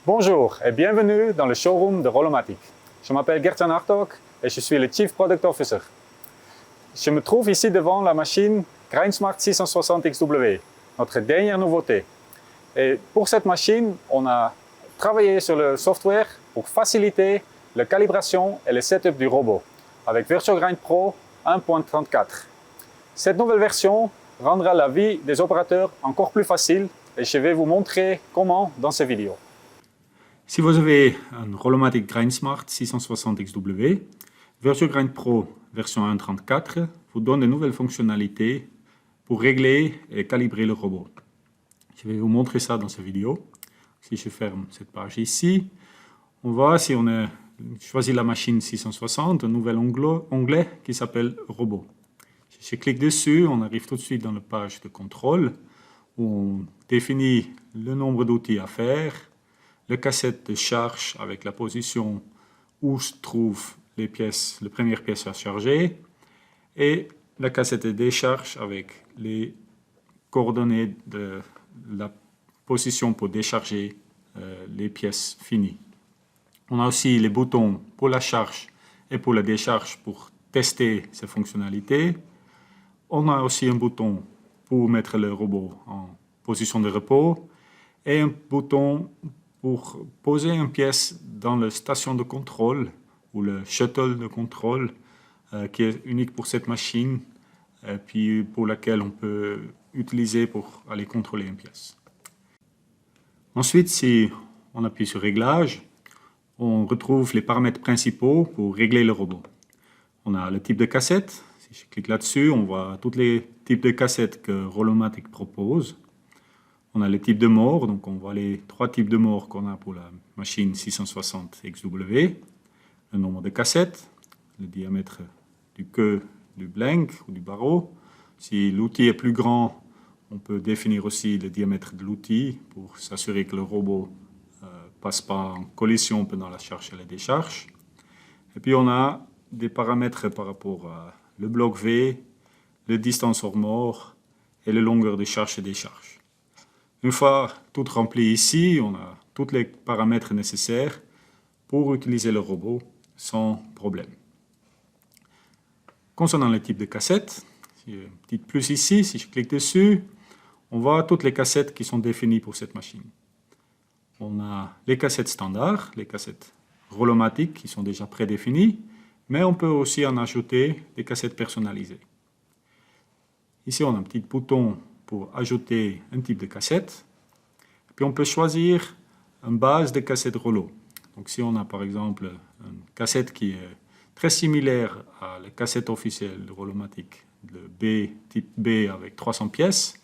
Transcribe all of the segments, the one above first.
Bonjour et bienvenue dans le showroom de Rolomatic. Je m'appelle Gert-Jan Hartog et je suis le Chief Product Officer. Je me trouve ici devant la machine GrindSmart 660 XW, notre dernière nouveauté. Et pour cette machine, on a travaillé sur le software pour faciliter la calibration et le setup du robot avec VirtuoGrind Pro 1.34. Cette nouvelle version rendra la vie des opérateurs encore plus facile et je vais vous montrer comment dans cette vidéo. Si vous avez un Rolomatic GrindSmart 660 XW, VirtuoGrind Pro version 1.34 vous donne de nouvelles fonctionnalités pour régler et calibrer le robot. Je vais vous montrer ça dans cette vidéo. Si je ferme cette page ici, on voit si on a choisi la machine 660, un nouvel onglet qui s'appelle Robot. Si je clique dessus, on arrive tout de suite dans la page de contrôle où on définit le nombre d'outils à faire, la cassette de charge avec la position où se trouvent les premières pièces à charger et la cassette de décharge avec les coordonnées de la position pour décharger les pièces finies. On a aussi les boutons pour la charge et pour la décharge pour tester ces fonctionnalités. On a aussi un bouton pour mettre le robot en position de repos et un bouton pour poser une pièce dans la station de contrôle ou le shuttle de contrôle qui est unique pour cette machine et puis pour laquelle on peut utiliser pour aller contrôler une pièce. Ensuite, si on appuie sur Réglages, on retrouve les paramètres principaux pour régler le robot. On a le type de cassette. Si je clique là-dessus, on voit tous les types de cassettes que Rolomatic propose. On a le type de mort, donc on voit les trois types de mort qu'on a pour la machine 660 XW. Le nombre de cassettes, le diamètre du queue du blank ou du barreau. Si l'outil est plus grand, on peut définir aussi le diamètre de l'outil pour s'assurer que le robot ne passe pas en collision pendant la charge et la décharge. Et puis on a des paramètres par rapport à le bloc V, la distance hors mort et la longueur de charge et décharge. Une fois tout rempli ici, on a tous les paramètres nécessaires pour utiliser le robot sans problème. Concernant le type de cassette, il y a un petit plus ici, si je clique dessus, on voit toutes les cassettes qui sont définies pour cette machine. On a les cassettes standards, les cassettes Rolomatic qui sont déjà prédéfinies, mais on peut aussi en ajouter des cassettes personnalisées. Ici, on a un petit bouton pour ajouter un type de cassette. Puis on peut choisir une base de cassette Rolo. Donc si on a par exemple une cassette qui est très similaire à la cassette officielle de Rolomatic, le B, type B avec 300 pièces,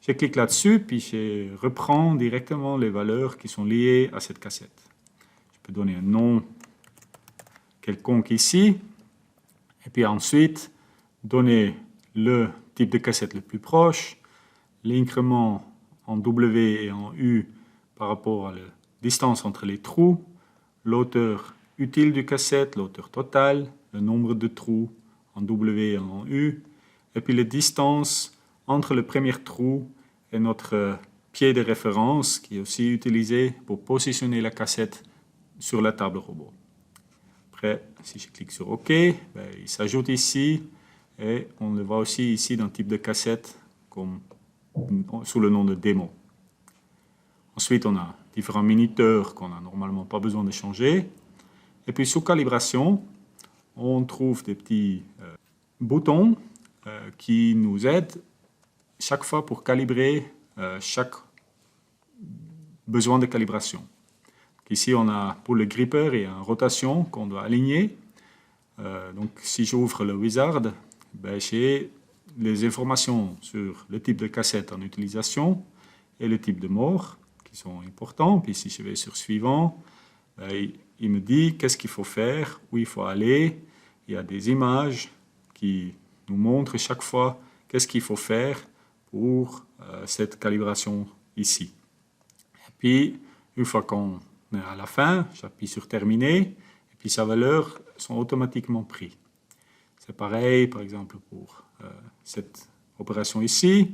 je clique là-dessus, puis je reprends directement les valeurs qui sont liées à cette cassette. Je peux donner un nom quelconque ici, et puis ensuite donner le type de cassette le plus proche, l'incrément en W et en U par rapport à la distance entre les trous, l'hauteur utile du cassette, l'hauteur totale, le nombre de trous en W et en U, et puis la distance entre le premier trou et notre pied de référence qui est aussi utilisé pour positionner la cassette sur la table robot. Après, si je clique sur OK, il s'ajoute ici et on le voit aussi ici dans le type de cassette comme sous le nom de démo. Ensuite, on a différents minuteurs qu'on n'a normalement pas besoin de changer. Et puis, sous calibration, on trouve des petits boutons qui nous aident chaque fois pour calibrer chaque besoin de calibration. Ici, on a pour le gripper, il y a une rotation qu'on doit aligner. Donc, si j'ouvre le wizard, j'ai les informations sur le type de cassette en utilisation et le type de mort qui sont importants. Puis si je vais sur suivant, il me dit qu'est-ce qu'il faut faire, où il faut aller. Il y a des images qui nous montrent chaque fois qu'est-ce qu'il faut faire pour cette calibration ici. Et puis, une fois qu'on est à la fin, j'appuie sur terminer et puis sa valeur sont automatiquement prises. C'est pareil, par exemple, pour cette opération ici.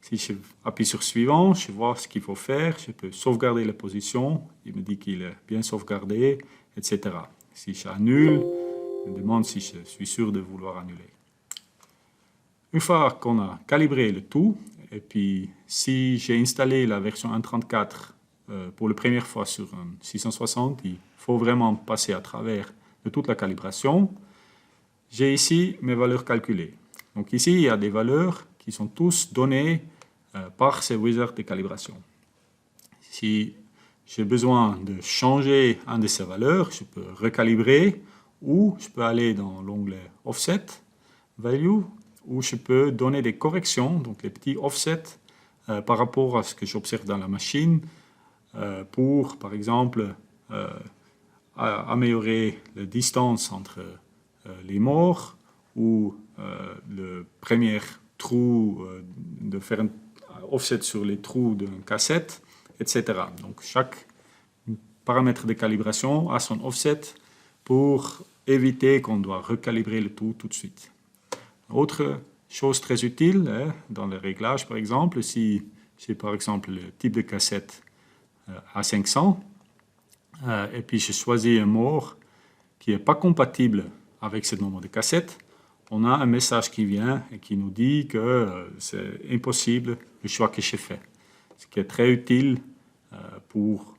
Si je appuie sur suivant, je vois ce qu'il faut faire, je peux sauvegarder la position, il me dit qu'il est bien sauvegardé, etc. Si j'annule, il me demande si je suis sûr de vouloir annuler. Une fois qu'on a calibré le tout, et puis si j'ai installé la version 1.34 pour la première fois sur un 660, il faut vraiment passer à travers de toute la calibration. J'ai ici mes valeurs calculées. Donc ici, il y a des valeurs qui sont tous données par ces wizards de calibration. Si j'ai besoin de changer un de ces valeurs, je peux recalibrer ou je peux aller dans l'onglet Offset Value où je peux donner des corrections, donc les petits offsets par rapport à ce que j'observe dans la machine pour, par exemple, améliorer la distance entre les morts ou le premier trou, de faire un offset sur les trous d'une cassette, etc. Donc chaque paramètre de calibration a son offset pour éviter qu'on doit recalibrer le tout de suite. Autre chose très utile dans le réglage, par exemple, si j'ai par exemple le type de cassette A500 et puis je choisis un mort qui n'est pas compatible avec ce nombre de cassettes, on a un message qui vient et qui nous dit que c'est impossible le choix que j'ai fait. Ce qui est très utile pour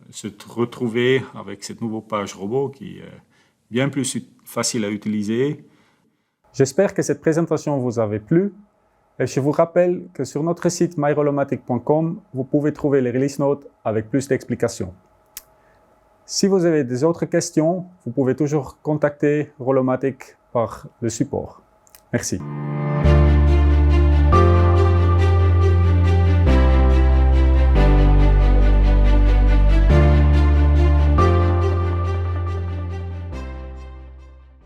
se retrouver avec cette nouvelle page robot qui est bien plus facile à utiliser. J'espère que cette présentation vous avait plu et je vous rappelle que sur notre site myrolomatic.com, vous pouvez trouver les release notes avec plus d'explications. Si vous avez des autres questions, vous pouvez toujours contacter Rolomatic par le support. Merci.